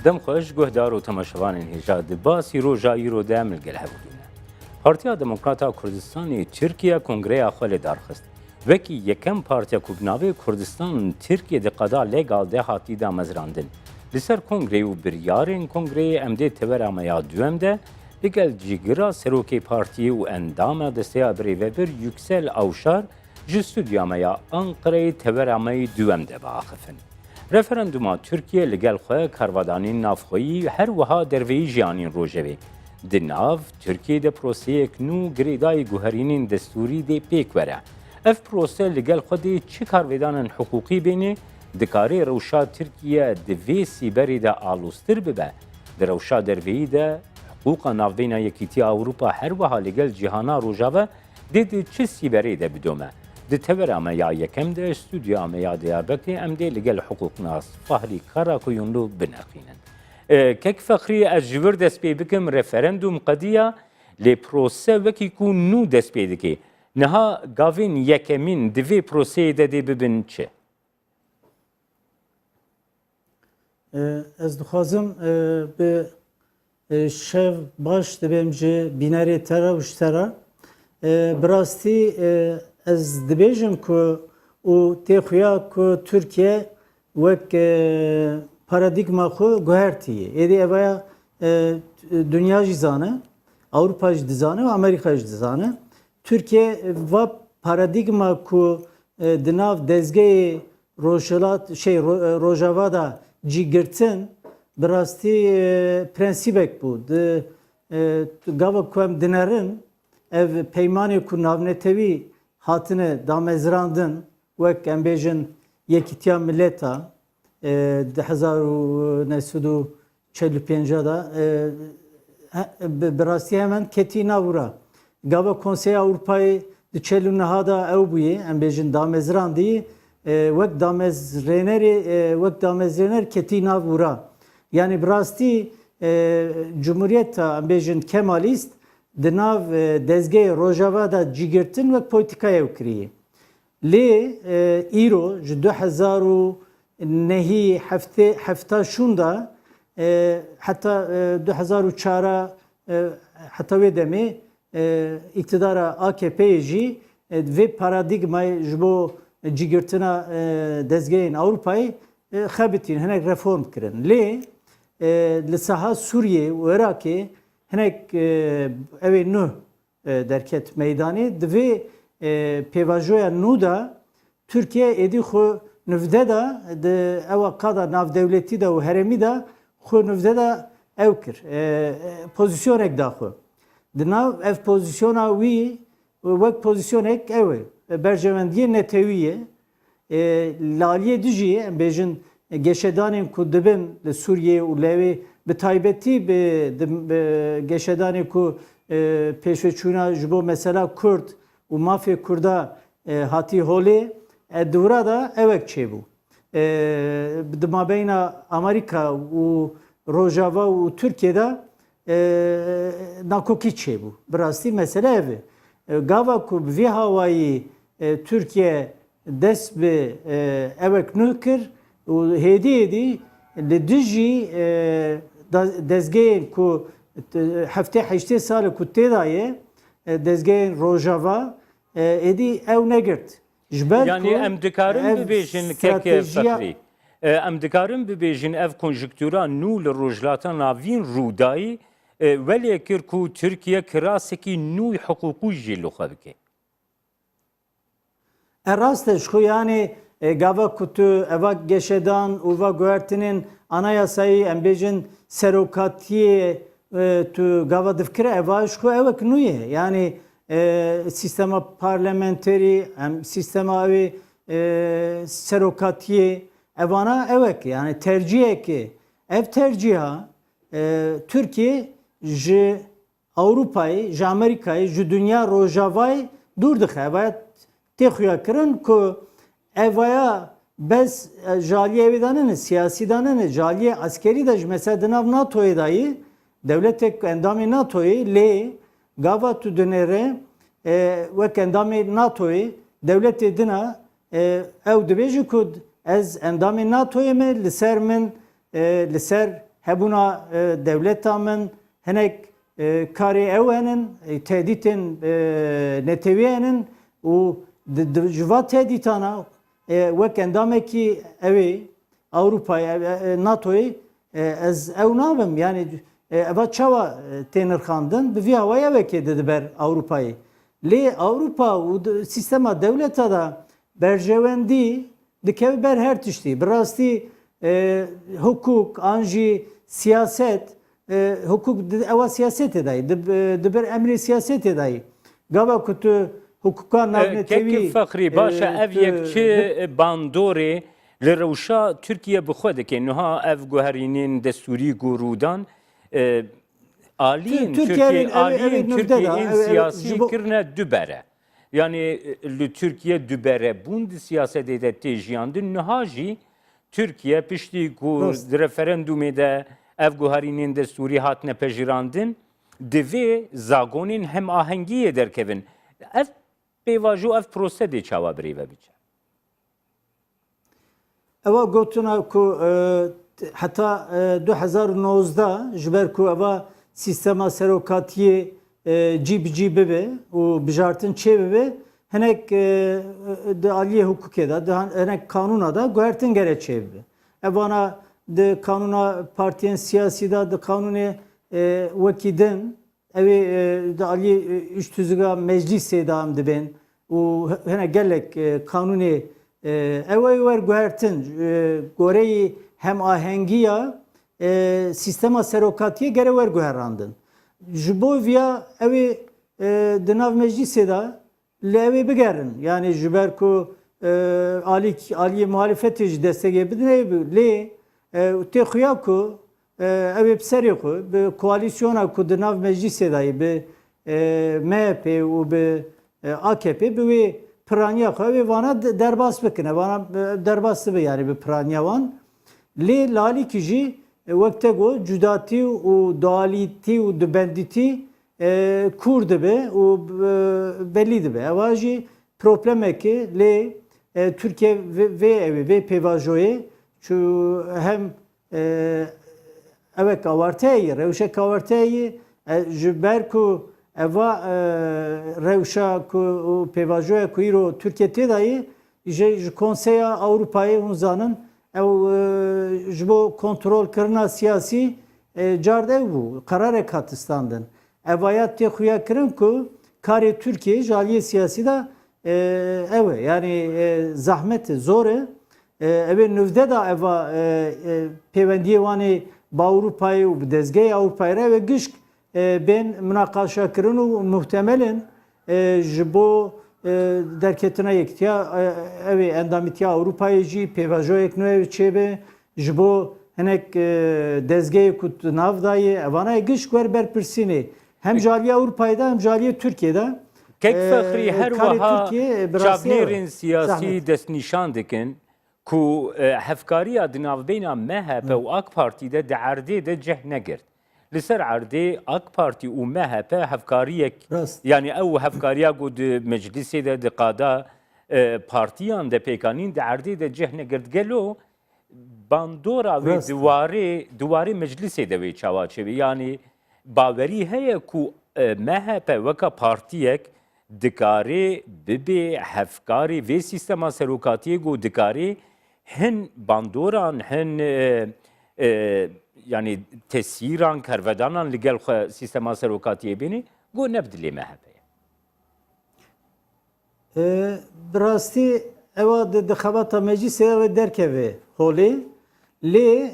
دم خوش گهدار و تماشوان هجاد باسی روژا ایرو دام الگل هبودونه. پارتیا دموکراتا کردستانی ترکیه کنگره خال دارخست. وکی یکم پارتیا کوبناوی کردستان ترکیه د قضا لگال ده هاتی دا مزراندن. لسر کنگره و بریارین کنگره امده تورامیا دوم ده لگل جیگرا سروکی پارتی و اندام دستیا بریوبر یکسل اوشار جستودیامیا انقره تورامای دوم ده باخفن. رفرندوما ترکیه لگل خواه کاروادانی نافخویی هر وها دروی جیانین روژوی. د ناف ترکیه د پروسه کنو گریدای گوهرینین دستوری دی پیک وره. اف پروسه لگل خودی چی کاروادانن حقوقی بینه دکاری روشا ترکیه دوی سیبری دا آلوستر ببه. در روشا دروی دا حقوق نافبین یکیتی اوروپا هر وها لگل جهانا روژاوه دید چی سیبری دا بدومه. د تورامه یا یکم د استودیو یا دیابکتی ام دی لگل حقوق ناس فهری کارا کویونلو بناقینن. کک فخری از جور دست پی بکم رفرندوم قضیه لی پروسه وکی کو نو دست پی دکی. نها گاوین یکمین دوی پروسه دادی ببین چه؟ از دخوازم به شف باش دبیم جه بیناری ترا وشترا براستی از دبیجم که او تخیا که ترکیه وک پارادیگما خو گوهرتیه. ایدی اویا دنیا جزانه، اوروپا جزانه و امریکا جزانه. Türkiye ve paradigma ku dinav dezge rojavada rojavada cigirtin birasti prensibek bu. De gava kuem dinerin ev peymani ku navnetevi hatine damezrandın vek embejin yekitiya milleta de 1945'da birasti hemen ketina vura. Gava Konsey Avrupa'yı çelun nahada evbuye embejin damezrandi vek damezrener ketina vura. Yani brasti Cumhuriyeta embejin Kemalist dinav dezge rojava da cigirtin ve politikaya evkriye. Le İro 2000 nehi hafta şunda hatta 2004 hatta ve demi iktidara AKP'yi ve paradigmayı jbo cigirtina dezgeyin Avrupa'yı xabitin henek reform kirin. Le saha Suriye ve Irak'ı henek evi nuh derket meydani ve pevajoya nuda Türkiye edi xo nüvde da eva kadar nav devleti da ve heremi da xo nüvde da evkir pozisyon ek da xo. Dinav ev pozisyona wî wek pozisyonek ew berjevendiyê netewiye laliye dijî em bêjin geşedanên ku dibin li Sûriye û lewê bi taybetî bi geşedanê ku pêşveçûna ji bo mesela Kurd û mafê Kurda hatî holê dewra da ewek çêbû. Di mabeyna Amerîka û Rojava û Tirkiyeyê nakoki çebu. Birasti mesele evi. Gava ku vi havayı Türkiye dest bi evek nükür hedi li dijî dezgehên ku hafte heşte sal ku têdaye dezgehên Rojava edi ew negirt. Yani em dikarin bibêjin keke fexrî. Em dikarin bibêjin ev konjüktûra nû li rojhilata navîn Rûdayî ولی کر کو ترکیه کراسی کی نوی حقوقی جلو خبکه. راستش خو yani gava kutu eva geçeden uva güvertinin anayasayı embejin serokatiye tu gava difkire eva şu evek nuye yani sistema parlamenteri sistema evi serokatiye evana evek yani tercihe ki ev terciha Türkiye ji Avrupa'yı, ji Amerika'yı, ji dünya rojavayı durduk. Evaya texuya kirin ku evaya bez jaliye evidanını, siyasi danını, jaliye askeri de mesela dinav NATO'yu dahi devlet endamı NATO'yu le gava tu dönere ve endamı NATO'yu devlet edina ev dibêjî ku ez endamı NATO'yu me li ser min li ser hebuna devleta min hinek karê ew henin tehdîtên netewî henin û ji va tehdîtana wek endamekî evê Avrupayê NATOyê ez ew nabim yani eva çawa tên nirxandin bi vî hawaya vekê diber Avrupayê. Lê Avrupa û sistema devleta da berjewendî dikeve ber her tiştî. Bi rastî hukuk an jî siyaset hukuk eva siyasetê dayê diber emrê siyasetê dayê. Gava ku tu hukuka navnetewî Kekî Fexrî başa ev yek çi bandorê li rewşa Tirkiye bi xwe dike. Niha ev guherînên destûrî gorûdan aliyên Tirkiyeyên siyasî kirine du bere. Yani li Tirkiye du bere bûn di siyasetê de tê jiyandin. Niha jî Tirkiye piştî ku di referendumê de ev guherînên destûrî hatine pejirandin divê zagonên hemahengiyê derkevin. Ev pêvajo ev prosedê çawa birêve biçe. Eva gotuna ku heta 2019 ji ber ku eva sistema serokatiyê cî bibe û bijartin çê bibe hinek di aliyê hukukê da hinek kanûna da guhertin gere çê bibe. Evana di kanûna partiyên siyasî da di kanûnê wekî din evê di aliyê üç tuzga meclisê da em dibên û hinek gelek kanûnê ew wer guhertin goreyê hemahengiya sistema serokatiyê gere wer guherandin. Ji bo viya evê di nav meclisê da li evê bigerin. Yani ji ber ku aliyê muhalefetê jî destekê bidin lê tê xuya ku evê bi serê xwe bi koalîsyona ku di nav meclisê dayê bi MHP û bi AKP bi wê piraniya xwe wê vana derbas bikin. Vana derbas dibe yani bi piraniya wan. Lê lalîkî jî wek te got cudatî û dualitî û dibendîtî kûr dibe û belî dibe. Eva jî problemekê lê Türkiye vê evê vê pêvajoyê çû hem evek awarteyê rewşek awarteyê ji ber ku eva rewşa ku pêvajoya ku îro Türkiye tê dayê ji Konseya Avrupayê hûn zanin ew ji bo kontrolkirina siyasî cardev bû qararek hat standin. Evaya tê xuya kirin ku karê Türkiye ji aliyê siyasî da ew e yani zahmet zor e evê nivde da eva pêwendiyê wanê bi Avrupayê û bi dezgehê Avrupayê re ve gişk bên münaqaşa kirin û muhtemelin ji bo derketina yektiya evê endamîtiya Avrupayê jî pêvajoyek nû çêbe ji bo hinek dezgehê ku nav dayê evana gişk wer berpirsînê hem ji aliyê Avrupayê da hem ji aliyê Tirkiyeyê Kek Fexrî her wiha çavnêrên siyasî destnîşan dikin ku hevkariya di navbeyna MHP û AK Partî de di erdê de cih negirt. Li ser erdê AK Partî û MHP hevkariyek yani ew hevkariya got di meclisê de di qada partiyan de pêkanîn di erdê de cih negirt. Gelo bandora wê diwarê meclisê de wê çawa çêbî yani bawerî heye ku MHP weka partiyek dikarê bibe hevkarê vê sîstema serokatiyê got dikarê hin bandoran hin yani tesîran kervedanan li gel xwe sîstema serokatiyê bînî got nebdilê MHP'ye. Bi rastî ewa di xebata meclisê ew derkeve holê lê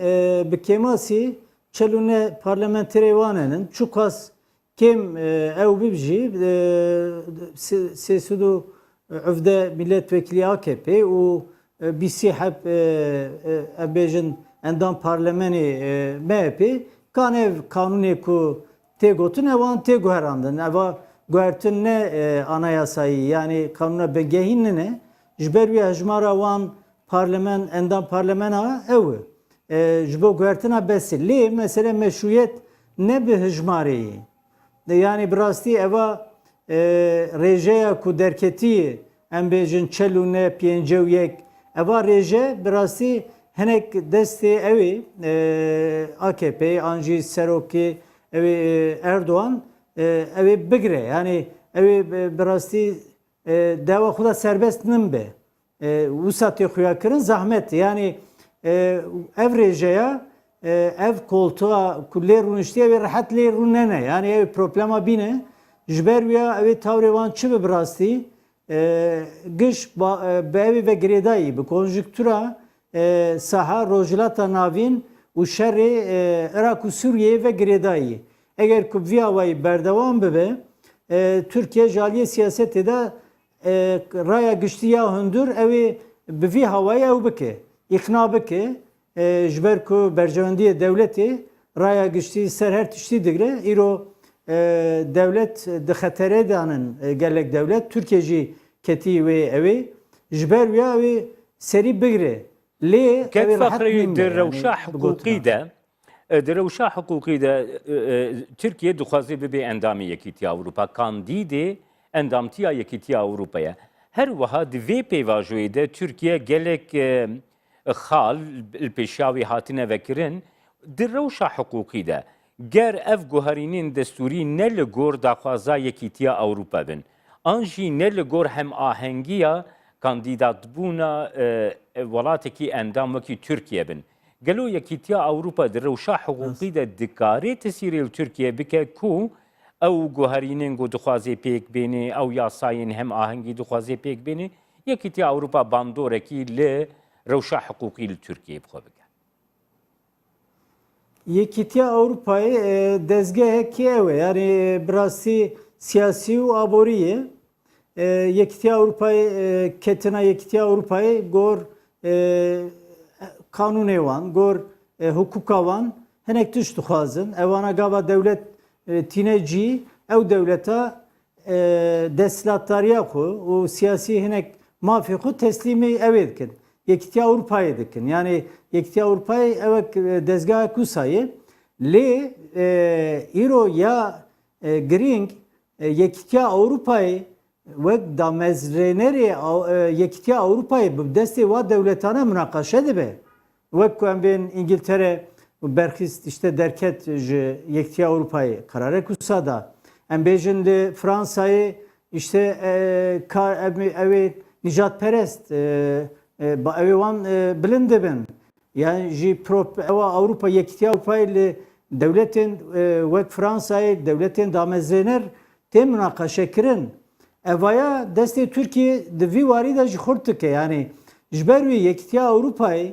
bi kêmasî çelûne parlamenterê wan henin çû qas kêm ew bibijî sêsûd û evde milletvekilî AKP û bîsî heb ev bêjin endam parlamenê MHP kan ev kanûnê ku tê gotin ewan tê guherandin. Eva guhertin ne anayasayî yani kanûna begehîn ne ji ber wî hejmara wan parlament endam parlamena ew e ji bo guhertina besî lê mesele meşruiyet ne bi hejmareyê yani bi rastî eva rêjeya ku derketiyê em bêjin çel û ne pênc û yek eva rêje bi rastî hinek destê ew AKP, Anji Serokê, ew Erdoğan ew bigire. Yani ew bi rastî deva xuda serbest nimbe. Wisa tê xuya kirin zahmet. Yani ev rêjeya ev koltuğa ku lê rûniştiye ew rehet lê rûnene. Yani ev problema bîne. Ji ber wîya ew tawrê wan çi bi rastî giş bi evê ve girêdayî bi konjüktûra saha rojhilata navîn û şerê Iraq û Sûriyeyê ve girêdayî. Eger ku vî awayî berdewam bibe Türkiye ji aliyê siyasetê de raya giştiya hundir evê bi vî hawayê ew bike. İkna bike ji ber ku berjewendiyê dewletê raya giştî ser her tiştî digre îro devlet di xeterê danin gelek devlet Türkiye jî ketî wê evê ji ber wîya wê serî bigire. Lê Ket Faxrî di rewşa hiqûqî de di rewşa hiqûqî de Türkiye dixwaze bibe endamê Yekîtiya Ewropa, kandîdê endamtiya Yekîtiya Ewropaya. Her wiha di vê pêvajoyê de Türkiye gelek xal li pêşiya wê hatine vekirin di rewşa hiqûqî de ger ev guherînên destûrî ne li gor daxwaza Yekîtiya Ewropa bin, an jî ne li gor hemahengiya kandîdatbûna welatekî endam wekî Türkiye bin. Gelo Yekîtiya Ewropa di rewşa hiqûqî de dikarê tesîrê li Türkiye bike ku ew guherînên ku dixwaze pêk bêne, ew yasayên hemahengî dixwaze pêk bêne, Yekîtiya Ewropa bandorekî li rewşa hiqûqî li Türkiye bixwe bike. Yekîtiya Avrupayê dezgehekî ew e. Yani bi rastî siyasî û aborî ye. Yekîtiya Avrupayê ketina Yekîtiya Avrupayê gor kanûnê wan, gor hukûka wan hinek tişt dixwazin. Evana gava dewlet tîne cî ew dewleta desthilatdariya xwe û siyasî hinek mafê xwe teslîmê evê dikin. Yekîtiya Avrupayê dikin. Yani Yekîtiya Avrupayê evek dezgaha Kusayê lê îro ya girîng Yekîtiya Avrupayê wek damezrênerê Yekîtiya Avrupayê bi destê wa dewletane münaqeşe dibe. Wek ku em bên İngiltere berxist işte derket ji Yekîtiya Avrupayê kararek wisa da. Em bêjin li Fransayê işte evê nijadperest evê wan bilind dibin. Yani jî ewa Avrupa Yekîtiya Avrupayê li dewletên wek Fransayê dewletên damezrêner tê münaqeşe kirin. Evaya destê Türkiye di vî warî de jî xurt dike. Yani ji ber wî Yekîtiya Avrupayê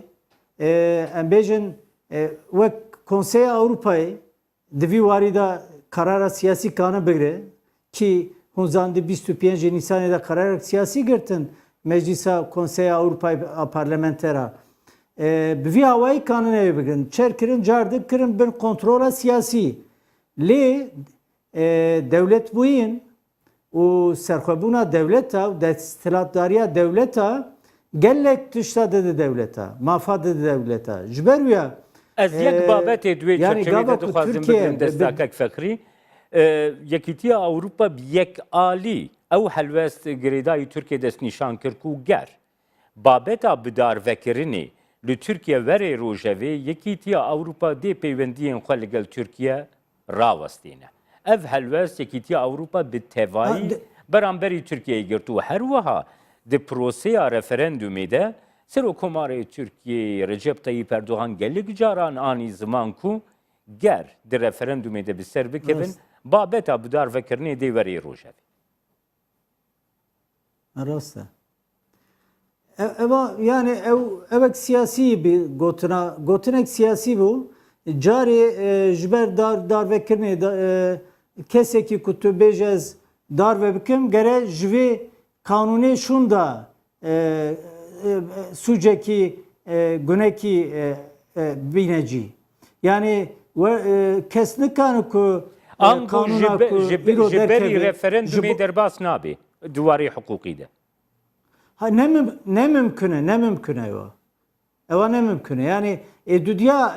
em bêjin wek Konseya Avrupayê di vî warî de karara siyasî kanı bigire ki hûn zandî 25 Nîsanê de kararek siyasî girtin Meclisa Konseya Avrupayê Parlamentera. Bi vî hawayî kanın evê bigirin. Çer kirin, cardik kirin bin kontrola siyasî. Lê dewlet bûyîn û serxwebûna dewleta û desthilatdariya dewleta gelek tişta dide dewleta, mafa dide dewleta. Ji ber wîya Ez yek babetê duê çerçevê de dixwazim bidim destakek Faxrî. Yekîtiya Ewropa bi yek alî ew helwest girêdayî Tirkiye destnîşan kir ku ger babeta bidarvekirinê li Tirkiye werê rojevê Yekîtiya Ewropa dê peywendiyên xwe li gel Tirkiye rawestîne. Ev helwest Yekîtiya Ewropa bi tevayî beramberî Tirkiyeyê girt û her wiha di proseya referandumê de Serokkomarê Tirkiyeyê Recep Tayyip Erdoğan gelek caran anî ziman ku ger di referandumê de bi ser bikevin babeta bidarvekirinê dê werê rojevê. Rast e. Eva yani evek siyasî bir gotinek siyasî bu. Carê ji ber darvekirinê kesekî ku tu bêje ez darve bikim gere ji vê kanûnê şûn da sucekî gunekî bîne cî. Yani kes nikane ku Ango ji berî referandumê derbas nabe diwarê hiqûqî de. Ha ne mümkün eva. Eva ne mümkün. Yani dünya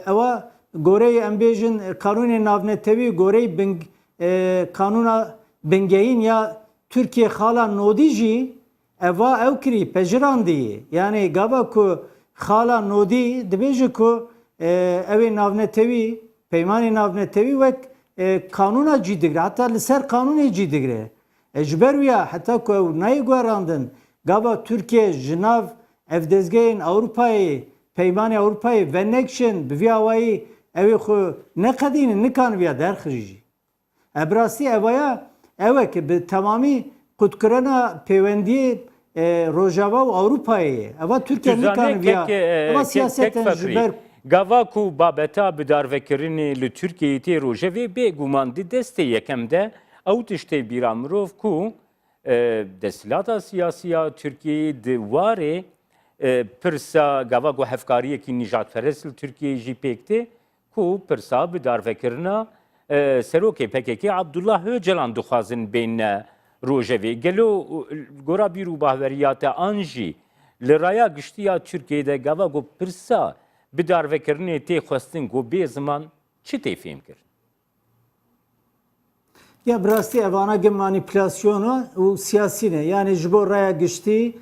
eva gorey em bêjin kanûnê navnetewî gorey kanûna bingehîn ya Türkiye xala nodî jî eva ew kirî pejirandî. Yani gava ku xala nodî dibêje ku ev ê navnetewî peymanê navnetewî wek kanûna cî digre heta li ser kanûnê cî digre ji ber wî ya heta ku ew nayê guherandin gava Türkiye ji nav ev dezgehên Ewropayê peymanê Ewropayê venekşin bi vî awayî ew ê xwe neqedînin nikan vî ya derxîjî bi rastî evaya ew ki bi temamî qutkirina peywendiyê Rojava û Ewropayê eva Türkiye nikan vî ya eva siyaseten ji ber Gava ku babeta bi darvekirinê li Tirkiyeyê tê rojevê bêguman di destê yekem de ew tiştê bîra mirov ku destîlata siyasiya Tirkiyeyê di warê pirsa gava gu hevkariyekî nîjadperest li Tirkiyeyê jî pêk tê ku pirsa bi darvekirina serokê PKK Abdullah Öcalan dixwazin bêhne rojevê. Gelo gora bîr û bahweriya te an jî li raya giştiya Tirkiyeyê de gava gu pirsa bi darvekirinê tê xwestin got bê ziman çi tê fêm kir? Ya bi rastî evana ge manipülasyona û siyasî ne yani ji bo raya giştî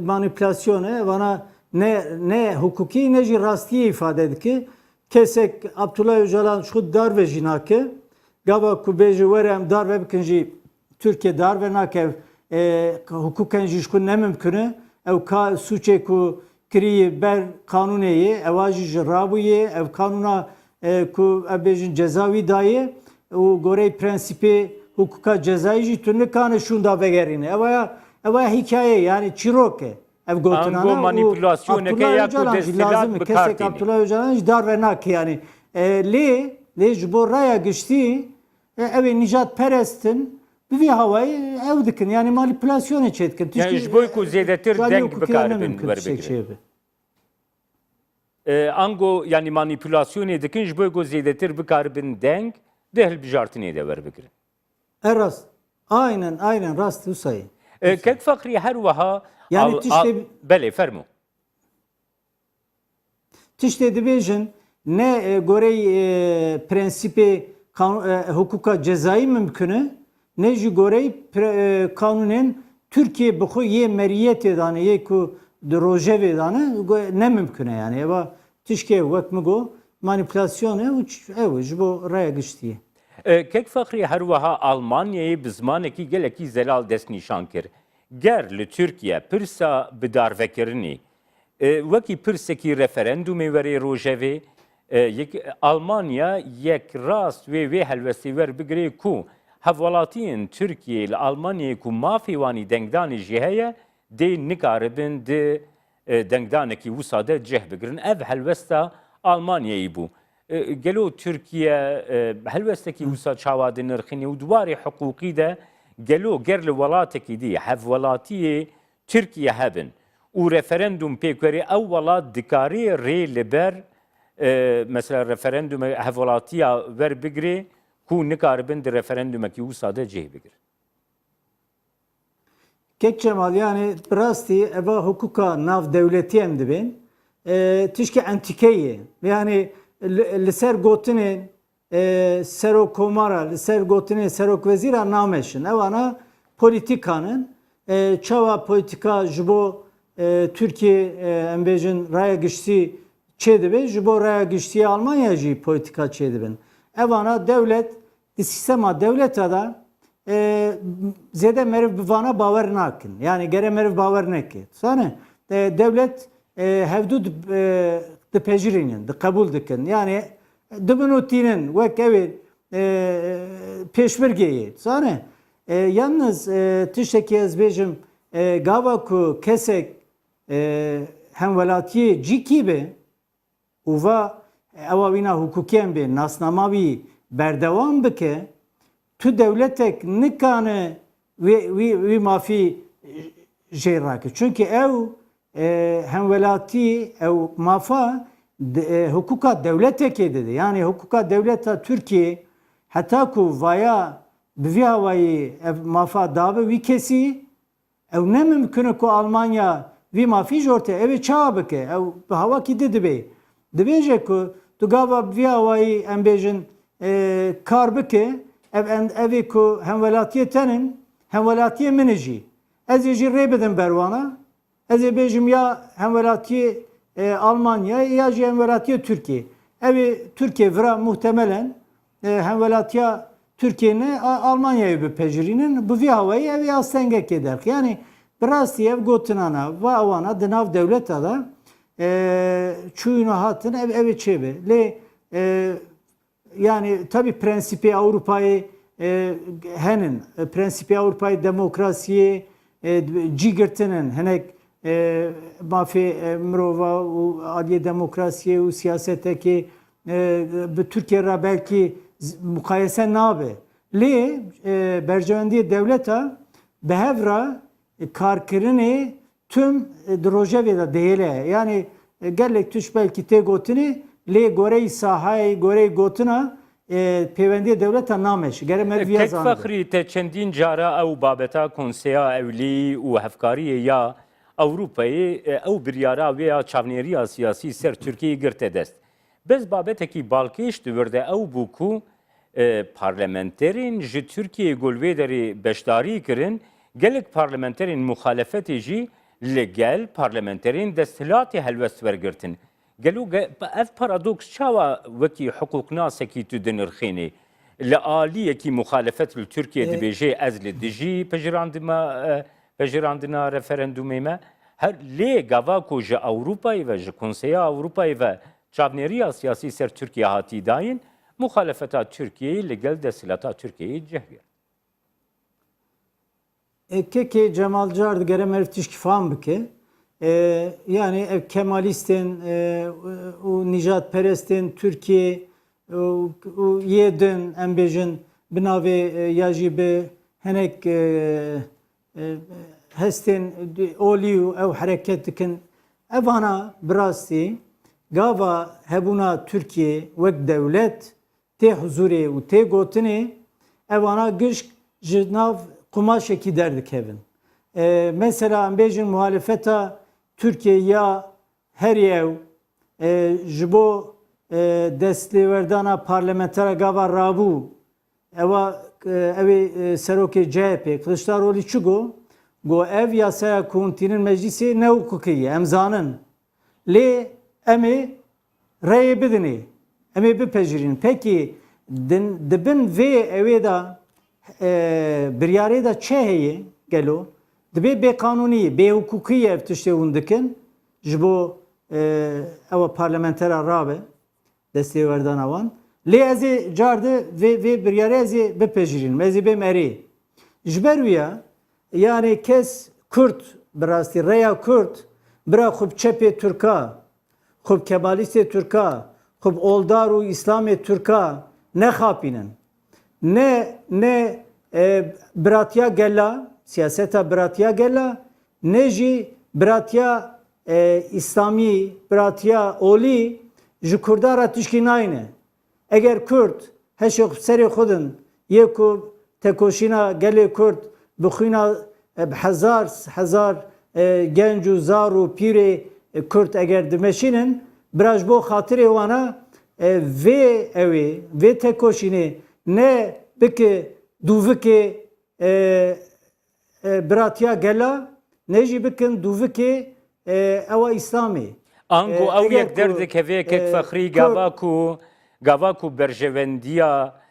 manipülasyon e evana ne hukukî ne jî rastiyê ifade dike kesek Abdullah Öcalan şu darve jî nake gava ku bêje were em darve bikin jî Türkiye darve nake hukuken jî şku nemimkine ew ka suçê ku kirî ber kanûnê ewa jî ji rabûyê ev kanûna ku ev bêjin cezawî daye û gorey prensîpê hukuka cezayî jî tu nikane şûn da vegerîne ewa hikaye yani çîrok e ev gotinane Ango manipülasyoneke ya ku destîlat bi kar kesek Abdullah Öcalan jî darve nake yani lê ji bo raya giştî ev ê nîjadperestin bi vî havayê ew dikin yani manipülasyonê çê dikin Yani ji bo ku zêdetir deng bikaribin werbigirin. Ango yani manipülasyonê dikin ji bo ku zêdetir bikaribin deng de hilbijartinê de werbigirin. Rast. Aynen rast Hüseyin. Kek Fakrî her wiha yani belê fermû. Tiştê dibêjin ne gorey prensîpê hukuka cezayî mümkün ne jî gorey kanûnên Türkiye bi xwe yê meriyetê dane yê ku di rojevê dane ne mümkün yani eva tişkê wek min got manipülasyon ew ji bo raya giştî. Kek Fakrî her wiha Almanyayê bi zimanekî gelekî zelal dest nîşan kir. Ger li Tirkiye pirsa bi darvekirinê wekî pirsekî referandumê werê rojevê Almanya yek rast wê helwestê werbigire ku hevwelatiyên Tirkiyeyê li Almanyayê ku mafê wanî dengdanê jî heye dê nikaribin di dengdanekî wisa de cih bigirin. Ev helwesta Almanyayê bû. Gelo Tirkiye helwestekî wisa çawa di nirxînê û diwarê hiqûqî de gelo ger li welatekî dî hevwelatiyê Tirkiye hebin û referandum pêk werê ew welat dikarî rê li ber mesela referandum hevwelatiya werbigire ku nikaribin di referandumekî wisa de cih bigirin. Kek Cemal yani rastî eva hukuka nav devletî em dibin tişkî entikeyê yani li ser gotinên serokkomara li ser gotinên serokvezîra nameşin evana polîtîkanın çawa polîtika ji bo Türkiye em bêjin raya giştî çê dibe ji bo raya giştî Almanya jî polîtika çê dibin. Evana devlet di sistema devleta da zêde meriv bi vana bawer nakin. Yani gere meriv bawer neke. Sane devlet hevdû dipejirînin, di qebûl dikin. Yani dibinûtînin wek evê pêşbirgeyê. Sane yalnız tiştekî ez bêjim gava ku kesek hemwelatiyê cîkî be û va ewa wîna hukukên bê nasnama wî berdewam bike tu devletek nikane wî mafî jê rake. Çünkü ew hemwelatî ew mafa hukuka devletekê dedi. Yani hukuka devleta Türkiye heta ku vaya bi vî havayî ev mafa dabe wî kesî ew ne mümkün ku Almanya vî mafî ji ortaya evê çawa bike. Ew bi hawakî dibe. Dibêje ku tu gava bi vî havayî em bêjin kar bike evê ku hemwelatiyê tenin hemwelatiyê min jî ez ê jî rê bidim berwana ez ê bêjim ya hemwelatiyê Almanya ya jî Envelatiya Türkiye. Evi Türkiye vira muhtemelen Envelatiya Türkiye'nin Almanya'yı bipejirinin bu vi havayı evi astengek eder. Yani birasti ev gotunana ve avana dınav devleta da çuyunu hatın evi çebe. Yani tabi prensipi Avrupa'yı henin prensipi Avrupa'yı demokrasiye cigirtinin henek mafi mirova u adiye demokrasiye u siyaseteki Türkiye'ye belki mukayese nabe. Bercevendiye devleta behevra karkirini tüm drojeveda değile. Yani gelek tuş belki te gotini gorey sahayı gorey gotuna pevendiye devleta nameş. Gere merviya Tek zandı. fakhri te çendin cara ew babeta konseya evlî û hevkariyê ya Avrupayê ew biryara wê ya çavnêriya siyasî ser Tirkiyeyê girte dest. Bez babetekî balkêş diwirde ew bû ku parlamenterên ji Tirkiyeyê golvê derê beşdarî kirin, gelek parlamenterên muxalefetê jî li gel parlamenterên desthilatê helwest wergirtin. Gelo ev paradoks çawa wekî hukuknasekî tu dinirxênê li aliyekî muxalefet li Tirkiye dibêje ez li dijî pejirandina referandumê me her lê gava ku ji Ewropayê ve ji Konseya Ewropayê ve çavnêriya siyasî ser Tirkiye hatî dayîn muxalefeta Tirkiyeyê li gel desthilata Tirkiyeyê cehgir. Keke Cemal Card gere merv tişki fam bike. Yani ev Kemalist'in, o Nijat Perest'in, Türkiye, o yedin embejin binave yajibe henek hestin oliyu ev hareket dikin evana birasti gava hebuna Türkiye vek devlet te huzuri u te gotini evana gışk jinav kumaşeki derdik evin. Mesela embejin muhalefeta Türkiye ya her ev jibo destli verdana parlamentera gava rabu evi seroke CHP Kılıçdaroğlu çugo go ev yasaya kontinin meclisi ne hukukiye emzanın le emi rey bidini emi bipecirin peki dibin ve evi da biryare da çeheyi gelo dibe be kanuni be hukukiye ev tişte undikin jibo eva parlamentera rabe desteği verdan avan le ezi cardı ve biryare ezi bipecirin ezi be meri jberviya yani kes Kürt birasti reya Kürt bira xub çepe Türka xub Kemalist Türka xub oldaru İslam Türka ne xapinin ne biratya gella siyaseta biratya gella ne ji biratya İslami biratya oli ji Kurdara tişkinayne eğer Kürt heşok seri xudun yeku tekoşina gele Kürt bixina hezar genç u zar u pire Kürt eğer dimeşinin biraz bu hatırı wana ve tekoşini ne bike duvike biratya gela ne ji bikin duvike eva İslami Ango ew yek derdik hevê kek fexrî gava ku berjevendiya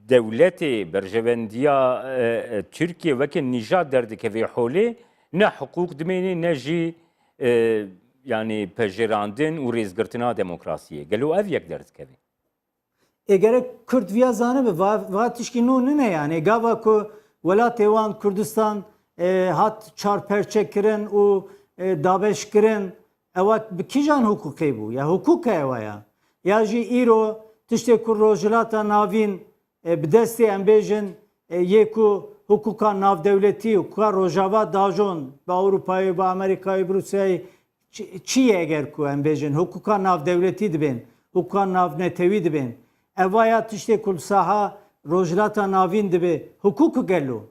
devletê berjevendiya Tirkiye wekî nîjat derdik hevê holê ne hukuk dimêne ne jî yani pejirandin û rêzgirtina demokrasiyê. Gelo ev yek derdik hevê. Gerek Kürt viya zanıbı va tişki nû ne yani gava ku welatê wan Kurdistan hat çarperçe kirin û dabeş kirin ewa bi kîjan hukukê bû ya hukuk ewa ya jî îro tiştê ku rojhilata navîn bi destê em bêjin yê ku hukuka navdewletî hukuka rojava dajon bi Ewropayê bi Amerîkayê bi Rusyayê çi ye eger ku em bêjin hukuka navdewletî dibin hukuka navnetewî dibin ewa ya tiştê ku saha rojhilata navîn dibe hukuk gelo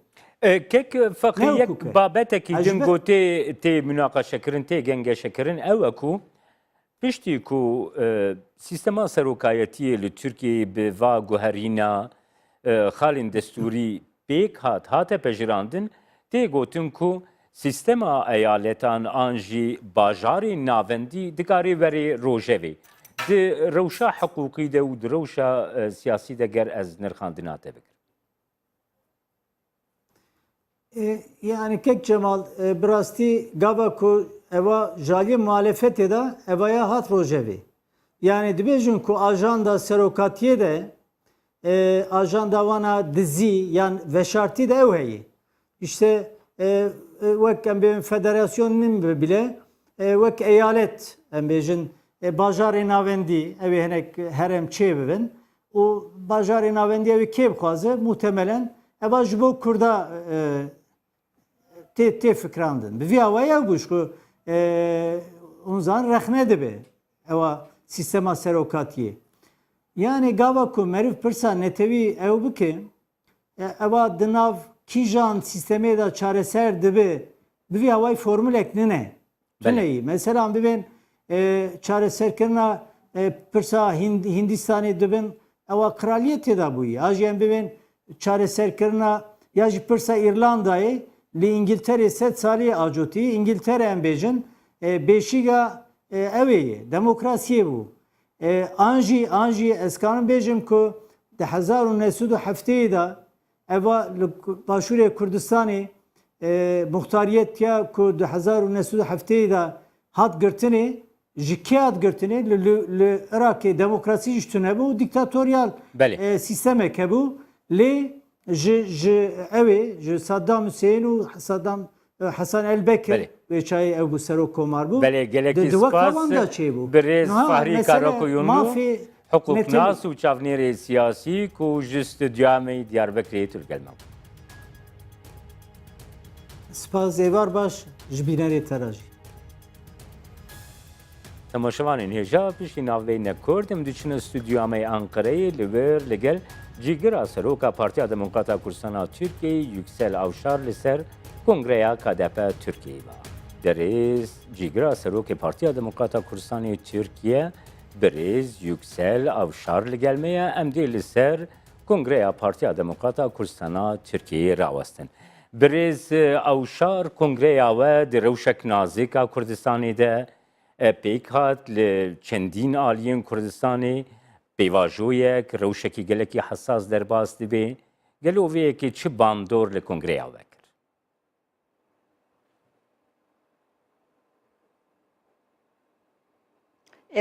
Kek fexrî yek babetekî din gotê tê münaqeşekirin tê gengeşekirin ew e ku piştî ku sîstema serokayetiyê li Tirkiyeyê bi va guherîna xalên destûrî pêk hate pejirandin tê gotin ku Sistema eyaletan anji bajarê navendî dikarî werê rojevê. Di rewşa hiqûqî de û di rewşa siyasî de ger ez nirxandina te bikim. Yani kek Cemal birastî gava ku eva jaliyê muhalefetê de evaya hat rojevê. Yani dibêjin ku ajanda serokatiyê de ajanda wana dizî yan veşartî de ew heye. İşte wek em bêjin federasyonên bile wek eyalet em bêjin bajarê navendî evê hinek herem çê bibin û bajarê navendî evê kê bixwaze muhtemelen eva ji bo Kurda tê fikrandin. Bi vî awaya bûş ku hûn zan rexne dibe ewa sistema serokatiyê. Yani gava ku meriv pirsa netewî ew bike eva di nav kîjan sistemê de çareser dibe bi vî awayî formülek nine. Tuneyî. Mesela bibin çareserkirina pirsa Hindistanê dibin ewa kraliyetê de bûyî. Ajiyên bibin çareserkirina ya jî pirsa İrlandayê li İngilterê sed salî acotî İngiltere em bêjin bêşîga evê ye demokrasiyê bû. Anjî ez karim bêjim ku di 1907 de eva li Başûrê Kurdistanê muxtariyet ya ku di 1907 de hat girtinê ji kê hat girtinê li Iraqê demokrasî jî tune bû dîktatoryal sistemek hebû lê ji evê ji Saddam Hüseyin û Saddam Hasan el-Bekir ve çayê ew bû serok komar bû. Belê gelekî spas birêz Fahrî Karakoyunlu hukuknas û çavnêrê siyasî ku ji stûdyamê Diyarbekirê Tirgelme. Spas êvar baş ji bînerê te re jî. Temaşevanên hêja piştî navbeyne Kurd em diçine stûdyamê Ankarayê li wir li gel cîgira seroka Partiya Demokrata Kurdistana Tirkiyeyê Yüksel Avşar li ser Kongreya KDP Tirkiyeyê ve. Derêz cîgira serokê Partiya Demokrata Kurdistanê Tirkiye birêz Yüksel Avşar li gel me ye em dê li ser Kongreya Partiya Demokrata Kurdistana Tirkiyeyê rawestin. Birêz Avşar Kongreya we di rewşek nazîka Kurdistanê de pêk hat li çendîn aliyên Kurdistanê pêvajoyek rewşekî gelekî hesas derbas dibe gelo vê yekê çi bandor li Kongreya we kir.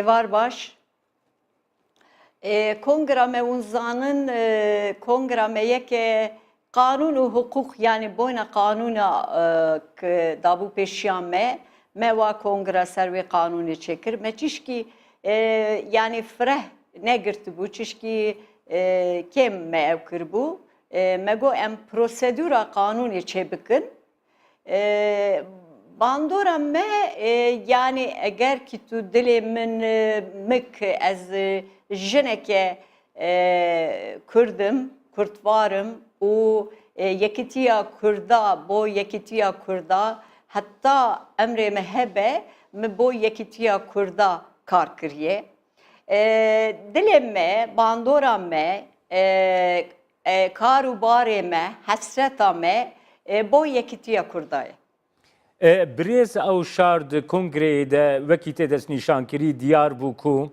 Evar baş. Kongra me unzanın kongra me yeke kanun û hukuk yani boyna kanuna dabû pêşiya me wa kongra ser wê kanûnê çêkir me çişkî yani fireh negirtibû çişkî kêm me ew kirbû me got em prosedûra kanûnê çê bikin. Bandora me yani eğer ki tu dilê min mik ez jineke Kurdim, Kurtvarım û yekîtiya Kurda bo yekîtiya Kurda hatta emrê me hebe me bo yekîtiya Kurda kar kiriye. Dilê me, bandora me, karûbarê me, hesreta me bo yekîtiya Kurda ye. Birêz Avşar di Kongreyê de wekî tê destnîşankirî diyar bû ku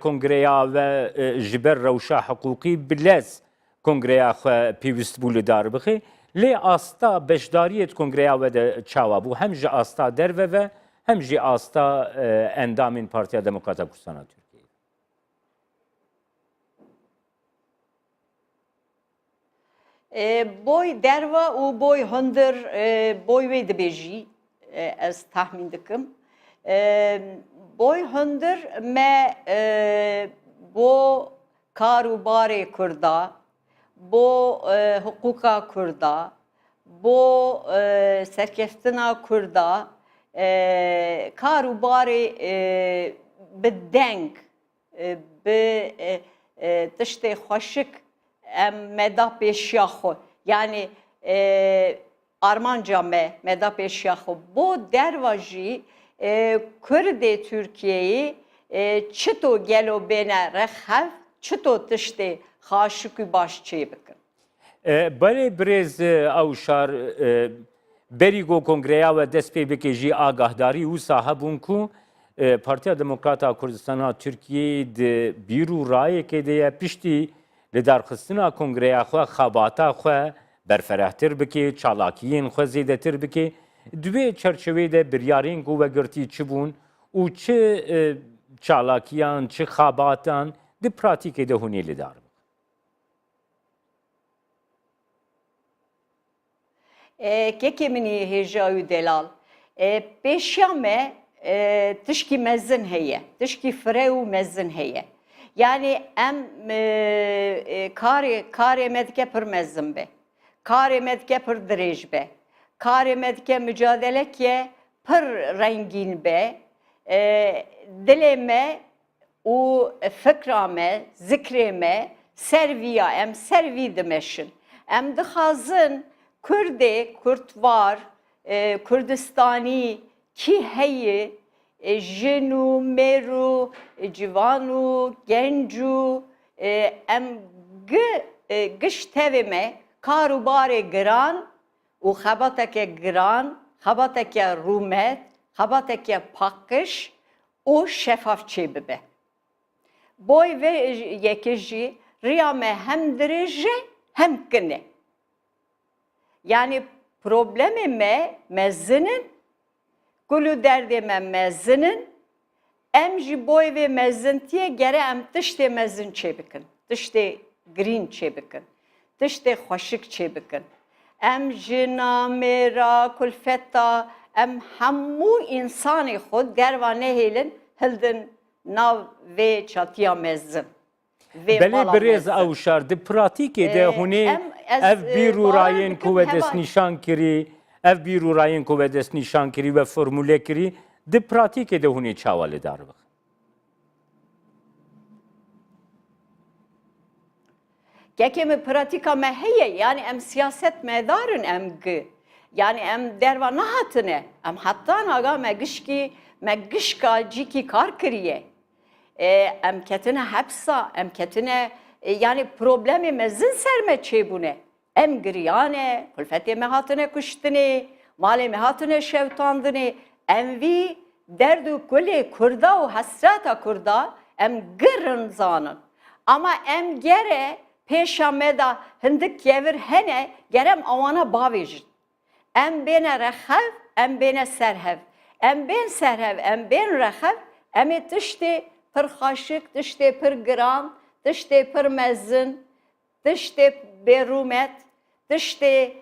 Kongreya ve ji ber rewşa hiqûqî bi lez Kongreya xwe pêwîst bû li dar bixe. Lê asta beşdariyê Kongreya we de çawa bû hem ji asta derve ve hem jî asta endamên Partiya Demokrata Kurdistana Tirkiyeyê. Boy derva û boy hundir boy wê dibêjî ez tahmin dikim. Boy hundir me bo karûbarê Kurda, bo huquqa Kurda, bo serkeftina Kurda karûbarê bi deng bi tiştê xweşik em meda pêşiya xwe yani armanca me da pêşiya xwe bo derva jî Kurdê Tirkiyeyê çito gelo bêne rexhev çito tiştê xaşik û baş çê bikin. Belê birêz Avşar بریگو کنگریا و دست پی بکیجی آگاهداری و صاحبون کو پارتیا دموکراتا کردستان ترکیه ده بیرو رای که ده پشتی لدارخستنا کنگریا خو خباتا خو برفرهتر بکی چالاکیین خو زیده تر بکی دوی چرچوه ده بریارین گو و گرتی چی بون و چه چالاکیان چه خباتان ده پراتیکه ده هونی لدار که منی هجای دلال پیشیامه تشکی مزن هیه تشکی فرو مزن هیه yani em kare medke per mezin be kare medke per dirêj be kare medke mücadeleke per rengîn be dilê me û fikra me zikrê me serviya em servî dimeşin em dixazin Kurdê Kurtvar Kurdistanî ki heye jin û mêr û civan û genc û em gişt tevê me kar û barê giran û xebateke giran, xebateke rûmet, xebateke paqij û şefaf çê bibe. Boy ve yekê jî rêya me hem dirêj e hem kin e. Yani problemê me mezinin Gulü derdê me mezinin, em jî boy vê mezintiye gere em tiştê mezin çê bikin, tiştê girîn çê bikin, tiştê xweşik çê bikin. Em jina, mêra, kulfeta, em hemû însanê xwe derva nehêlin hildin nav vê çatiya mezin. Belê birêz ew şer di pratîkê de hûnê ev bîr û rayên ku ve destnîşan kirî ev bîr û rayên ku ve destnîşan kirî ve formûlê kirî di pratîkê de hûnê çawa li dar bixin. Gekê me pratika me heye yani em siyaset medarin em gi. Yani em derva nehatine. Em hattan aga me gişkî me gişka cîkî kar kiriye. Em ketine hepsa, em ketine yani problemi mezin serme çêbûne. Em giriyane, kulfetê me hatine kuştinê, malê me hatine şewtandinê. Em vî derd û kulê Kurda û hesreta Kurda em girin zanin. Ama em gere pêşa me da hindik yevir hene gerem awana bavêjin. Em bêne rexev, em bêne serhev. Em bên serhev, em bên rexev, em ê tiştê pir xweşik, tiştê pir giran, tiştê pir mezin, tiştê bêrûmet, tiştê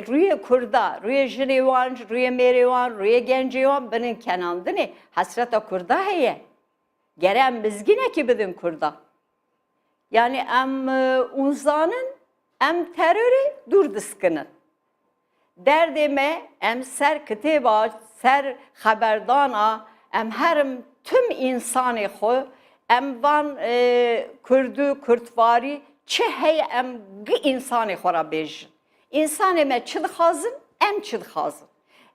rûyê Kurda, rûyê jinê wan, rûyê mêrê wan, rûyê gencê wan binin kenandinê. Hesreta Kurda heye. Gere em bizginekî bidin Kurda. Yani em unzanin, em terörê dûr diskinin. Derdê me em ser kitêba, ser xeberdana, em herim tüm insanê xwe, em van Kurdû, Kurtvarî çi heye em gi insanê xwe ra bêjin. İnsanê me çi dixwazin, em çi dixwazin.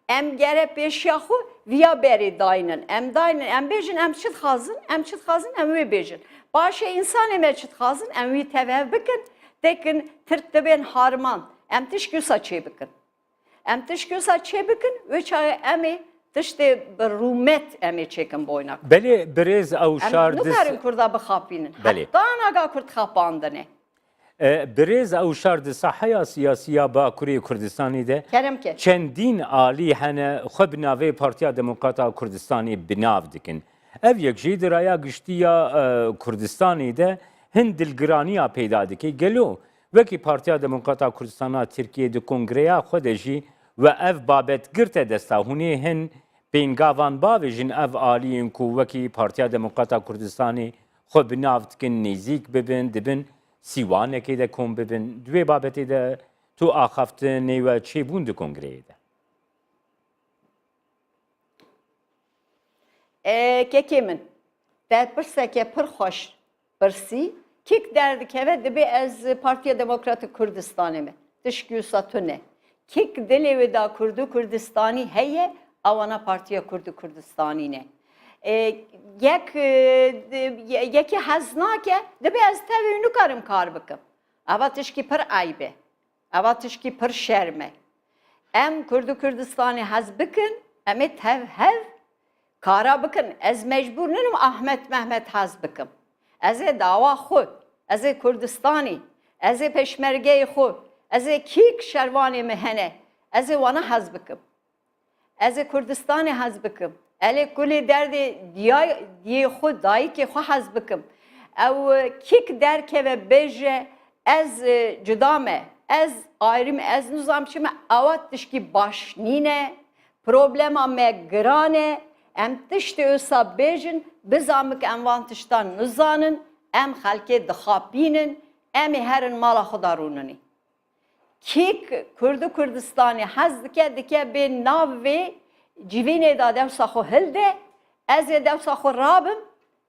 Em gere pêşiya xwe viya berê dayinin. Em dayinin, em bêjin em çi dixwazin, em çi dixwazin, em wê bêjin. Başê insanê me çi dixwazin, em wî tevev bikin, tekin Tirk dibên harman. Em tişkî wisa çê bikin. Em tişkî wisa çê bikin, wê çayê em ê tiştê bi rûmet em ê çêkin boyna. Belê birêz ew şer Em nikarin Kurda bixapînin. Heta naga Kurd xapandinê. Birêz ew şer di saheya siyasiya Bakurê Kurdistanê de Kerem çendîn alî hene xwe bi navê Partiya Demokrata Kurdistanê binav dikin. Ev yek jî di raya giştiya Kurdistanê de hin dilgiraniya peyda dike. Gelo wekî Partiya Demokrata Kurdistana Tirkiye di kongreya xwe de jî ve ev babet girte desta hûnê hin pêngavan bavêjin ev aliyên ku wekî Partiya Demokrata Kurdistanê xwe binav dikin nêzik bibin dibin sîwanekê de kom bibin. Divê babetê de tu axaftinê we çêbûn di kongreyê de. Kekê min derpirseke pir xweş pirsî kek derdikeve dibe ez Partiya Demokratîk Kurdistanê me tişkî wisa tune. Kek dilê wê da Kurdû Kurdistanî heye awana Partiya Kurdû Kurdistanî ne. Yekî hez nake dibe ez tevê nikarim kar bikim. Eva tişkî pir eyb e. Eva tişkî pir şerm e. Em Kurdu Kurdistanê hez bikin, em ê hev kara bikin. Ez mecbur ninim Ahmet Mehmet hez bikim. Ez ê dawa xwe, ez ê Kurdistanê, ez ê peşmergeyê xwe, ez ê kîk şervanê me hene, ez ê wana hez bikim. Ez ê Kurdistanê hez bikim. Elê kulê derdê diyê xwe, dayîkê xwe hez bikim. Ew kîk derkeve bêje ez cuda me, ez ayrı me, ez nizamçı me, ewa tişkî baş nîne, problema me giran e, em tiştê wisa bêjin, bizamik em van tiştan nizanin, em xelkê dixapînin, em ê herin mala xwe da rûninê. Kîk Kurdu Kurdistanê hez dike bê nav vê civînê da dewsa xwe hilde, ez ê dewsa xwe rabim,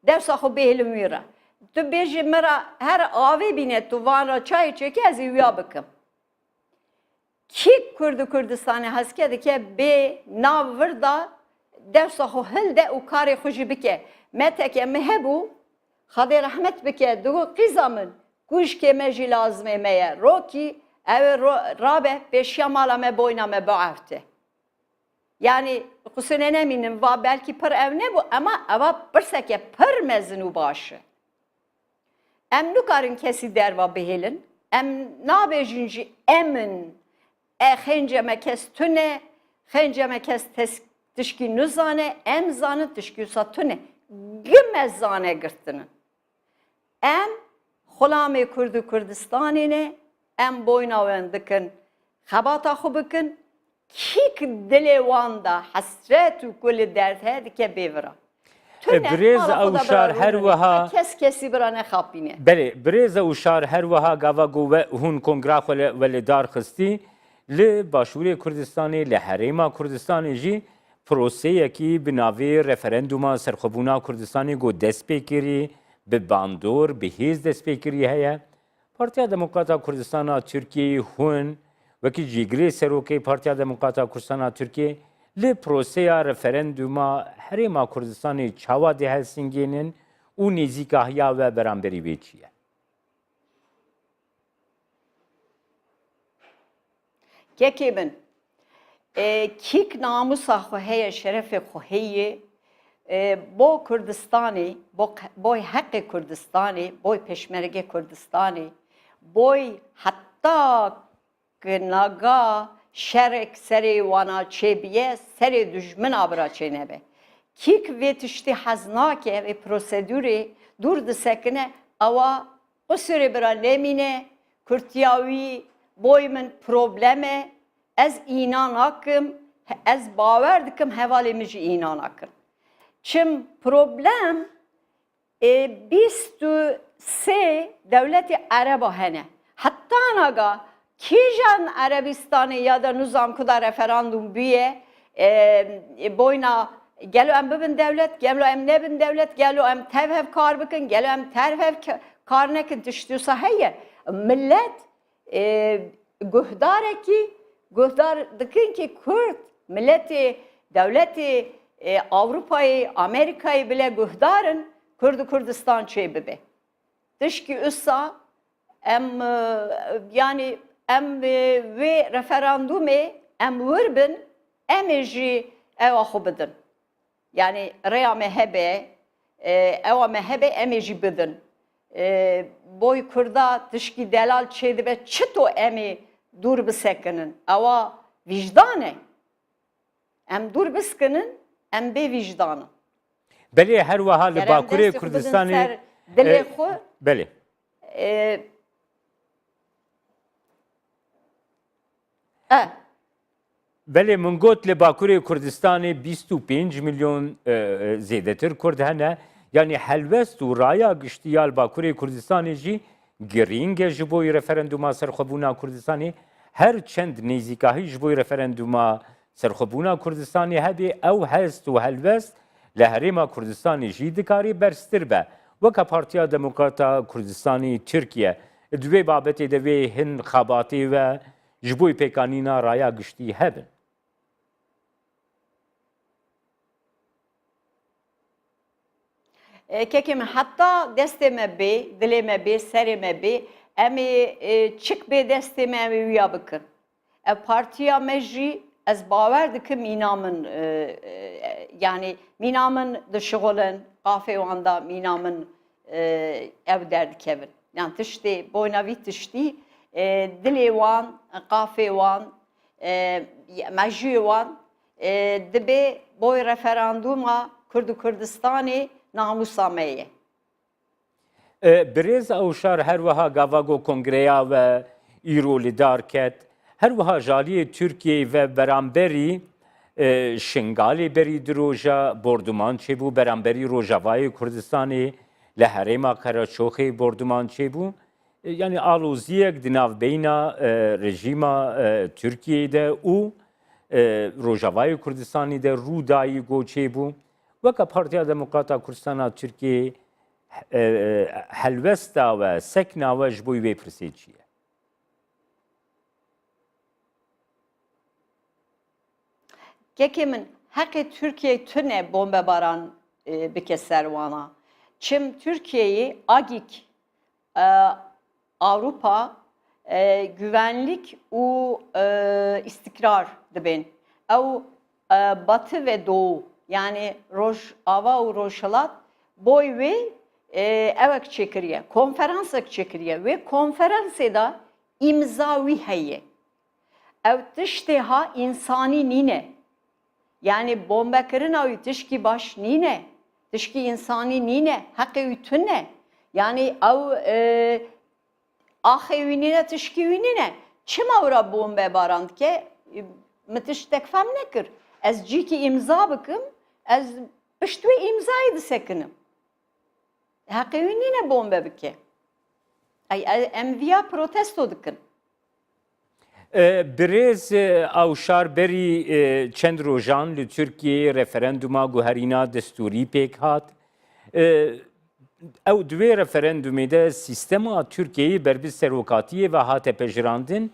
dewsa xwe bêhlim wî re. Tu bêjî me ra her avê bîne tu van ra çayê çêkî ez ê wîya bikim. Kîk Kurdu Kurdistanê hezke dike bê nav vir da dewsa xwe hilde û karê xwe jî bike. Meteke me hebû, Xwedê rehmet bike, digo qîza min, kuşkê me jî lazimê me ye. Rokî ew ê rabe pêşiya mala me boyna me biefte. Yani xusine nemînim va belkî pir ev nebû ama eva pirseke pir mezin û baş e. Em nikarin kesî derva bihêlin, em nabêjin jî emin xênce me kes tune, xênce me kes tişkî nizane, em zanin tişkî wisa tune. Gime zane girtinin. Em xulamê Kurdu Kurdistanê ne, em boyna wan dikin, xebata xwe bikin, kîk dilê wan da hesret û kulê derd heye dike bêvira. Birêz ewşar her wiha kes kesî bira nexapîne. Belê, birêz ewşar her wiha gava got ve hûn kongra xwe li dar xistî li Başûrê Kurdistanê, li Herêma Kurdistanê jî proseyekî bi navê referenduma serxwebûna Kurdistanê got dest pê kirî, bi bandor, bi hêz dest pê kirî heye. Partiya Demokrata Kurdistana Tirkiyeyê hûn wekî jîgirê serokê Partiya Demokrata Kurdistana Tirkiyê li proseya referenduma Herêma Kurdistanê çawa dê Helsingênin û nêzîkahiya we beramberî wê çi ye? Kekê min, kîk namusa xwe heye, şerefê xwe heye, bo Kurdistanê, boy heqê Kurdistanê, boy peşmerge Kurdistanê, boy heta naga şerek serê wana çêbiye, serê dijmina bira çênebe. Kîk vê tiştî hez nake, vê prosedûrê dûr disekine, ewa qusirê bira nemîne, Kurtiya wî boy min problem e, ez îna nakim, ez bawer dikim hevalê min jî îna nakim. Çim problem 23 devletê Ereba hene. Heta naga kîjan Erebistanê ya da nizam ku da referandum bûye boyna gelo em bibin devlet, gelo em nebin devlet, gelo em tevhev kar bikin, gelo em terhev kar nekin tiştî wisa heye. Millet guhdar dikin ki Kürt milleti, devleti Avrupa'yı, Amerika'yı bile guhdarın Kurdu Kurdistan çê bibe. Tişkî wisa em yani em vê referandumê em wir bin, em ê jî ewa xwe bidin. Yani rêya me hebe, ewa me hebe em ê jî bidin. Boy Kurda tişkî delal çê dibe, çito em ê dûr bisekinin. Ewa vicdan e. Em dûr biskinin, em bê vicdanin. Belê her wiha li Bakurê Kurdistanê dilê xwe belê. Belê min got li Bakurê Kurdistanê 25 milyon zêdetir Kurd hene. Yani helbest û raya giştiya li Bakurê Kurdistanê jî girîng e ji bo referenduma serxwebûna Kurdistanê. Her çend nêzîkahî ji bo referenduma serxwebûna Kurdistanê hebe ew hest û helbest li Herêma Kurdistanê jî dikarî berstir be. Weka Partiya Demokrata Kurdistanê Tirkiye di vê babetê de vê hin xebatê ve ji bo pêkanîna raya giştî hebin. Kekê min heta destê me bê, dilê me bê, serê me bê, em ê çik bê destê me em ê wîya bikin. partiya mecri ez bawer dikim mînamın yani mînamın dişiğolun qafê wan da mînamın ev derdikevin. Yani tiştê boyna vî tiştî dilê wan, qafê wan, meciyê wan dibe boy referanduma Kurd û Kurdistanê namusa me ye. Birêz Ewşar her wiha gavago kongreya ve îro li dar ket. Her wiha jaliyê Tirkiyeyê ve beramberî şingalê berî di roja borduman çêbû, beramberî Rojavayê Kurdistanê li herêma Qereçoxê borduman çêbû. Yani aloziyek di navbeyna rejîma Tirkiyeyê de û Rojavayê Kurdistanê de Rûdayî goçê bû. Weka Partiya Demokrata Kurdistana Tirkiyeyê helwesta ve sekna we ji bo wê pirsê çi ye? Gekê min heqê Türkiye tune bombebaran bike ser wana. Çim Türkiye'yi agik Avrupa güvenlik û istikrar dibin. Ew batı ve doğu yani Rojava û Rojhilat boy wê evek çêkiriye, konferansek çêkiriye ve konferansê da imza wî heye. Ew tiştê ha insanî nîne. Yani bombekirina wî tişkî baş nîne. Tişkî insanî nîne. Heqê wî tune. Yani ew axê wî nîne, tişkî wî nîne. Çima wira bombe baran dike? Min tiştek fem nekir. Ez cîkî imza bikim, ez pişt wê imzayê disekinim. Heqê wî nîne bombe bike. Em vîya protesto dikin. Birêz Ewşar berî çend rojan li Tirkiyeyê referanduma guherîna destûrî pêk hat. Ew di wê referandumê de sîstema Tirkiyeyê berbi serokatiyê ve hate pejirandin.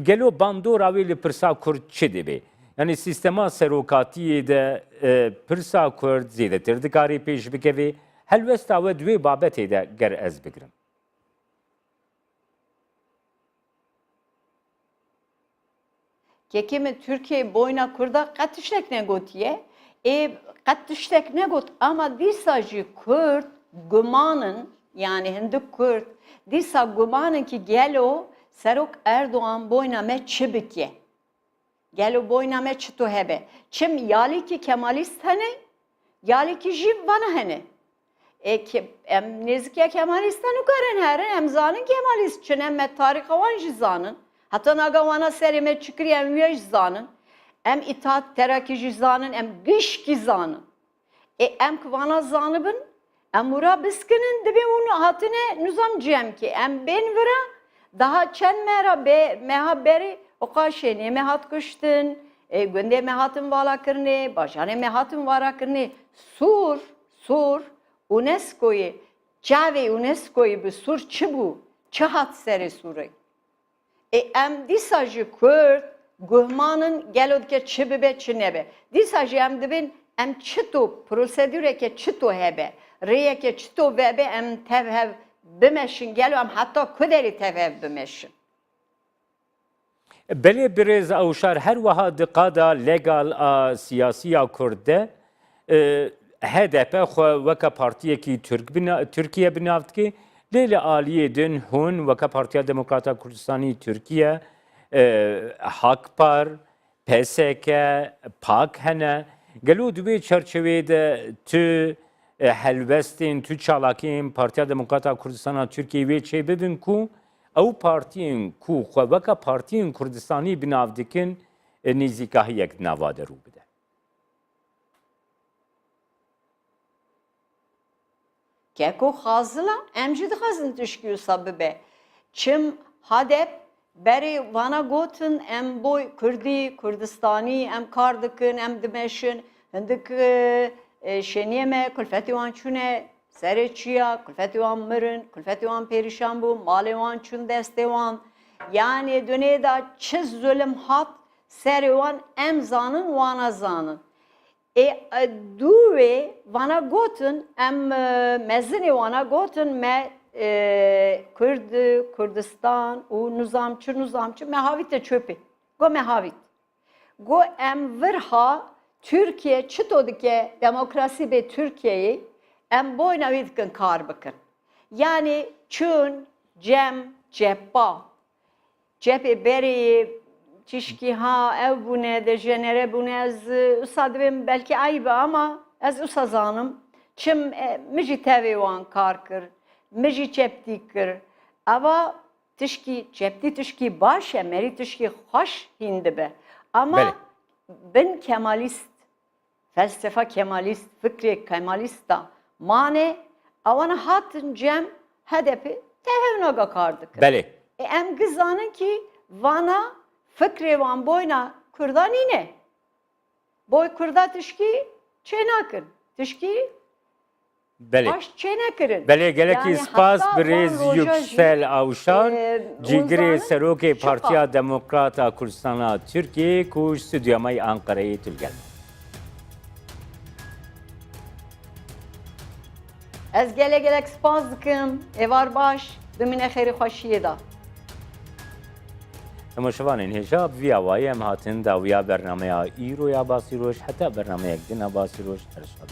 Gelo bandora wê li pirsa Kurd çi dibe? Yani sîstema serokatiyê de pirsa Kurd zêdetir dikarê pêş bikeve. Helwesta we di wê babetê de ger ez bigirim. Gekê Türkiye boyna Kurda qet tiştek negotiye. Qet tiştek negot ama dîsa jî Kurd gumanın yani hindik Kurd dîsa gumanın ki gelo Serok Erdoğan boyna me çi bike. Gelo boyna me çi to hebe. Çim yali ki Kemalist hene, yali ki jî vana hene. Em nêzikiya Kemalistan û karin herin em zanin Kemalist çin em me tarîxa wan jî zanin. Hatta naga wana serê me çikiriye em wê jî zanin. Em İttihat Terakî jî zanin, em gişkî zanin. Em ki wana zanibin, em wira biskinin dibe û hatine nizam cem ki em bên wira daha çend mera meha berê oqaşênê me hat kuştin, gundê me hatin vala kirinê, bajanê me hatin vara kirinê. Sur UNESCO'yê çavê UNESCO'yê bi Sur çi bû? Çi hat serê Surê? Em dîsa jî Kurd guhmanın gelo dike çi bibe çi nebe. Dîsa jî em dibin em çi to prosedüreke çi to hebe. Rêyeke çi to vebe em tevhev bimeşin gelo em hatta kuderî tevhev bimeşin. Belê Birêz Ewşar her wiha di qada legal a siyasiya Kurd de HDP xwe weka partiyekî Tirkiye binav dike. Lê li aliyê din hûn weka Partiya Demokrata Kurdistanê Tirkiye, Hakpar, PSK, PAK hene. Gelo di wê çerçeveyê de tu helwestên, tu çalakiyên Partiya Demokrata Kurdistana Tirkiyeyê wê çê bibin ku ew partiyên ku xwe weka partiyên Kurdistanî binav dikin nêzîkahiyek nava de rû bide. Keko xazila em jî dixwazin tişkî wisa bibe. Çim hadep berê vana gotin em boy Kurdî, Kurdistanî em kar dikin, em dimeşin. Hindik şeniyê me kulfetê wan çûne serê çiya, kulfetê wan mirin, kulfetê wan perîşan bû, malê wan çûn destê wan. Yani dunê da çi zulm hat serê wan em zanin wana zanin. Dûwê vana gotin em mezinê wana gotin me Kurd, Kurdistan û nizamçı me havî te çöpê. گو مهاوید گو ام ورها ترکیه چطور که دموکراسی به ترکیه ام بوی نوید کن کار بکن یعنی چون جم جبا جب بری چشکی ها او بونه ده جنره بونه از اصادبیم بلکه عیبه اما از اصازانم چم مجی تاوی وان کار کرد مجی چپتی کرد اما تشکی چپتی تشکی باشه مری تشکی خوش هنده به اما بله. بن کمالیست فلسفه کمالیست فکر کمالیست دا مانه اوان هاتن جم هدفی تهوناگا کار دکر بله ام گزانن کی وانا فکر وان بوینا کردان اینه بوی کردا تشکی چه نکن تشکی بله باش چه نکرن بله گلکی سپاس بریز یکسل آوشار جیگری سروک پارتیا دموکراتا کردستان ترکیه کوش استودیومای انقره تلگل از گله سپاس دکم ایوار باش بمینه خیری خوشیه دا تماشاوان هجاب وی آوایی هم هاتن داویا برنامه ایرو یا باسی روش حتی برنامه یک دین باسی روش ارشاد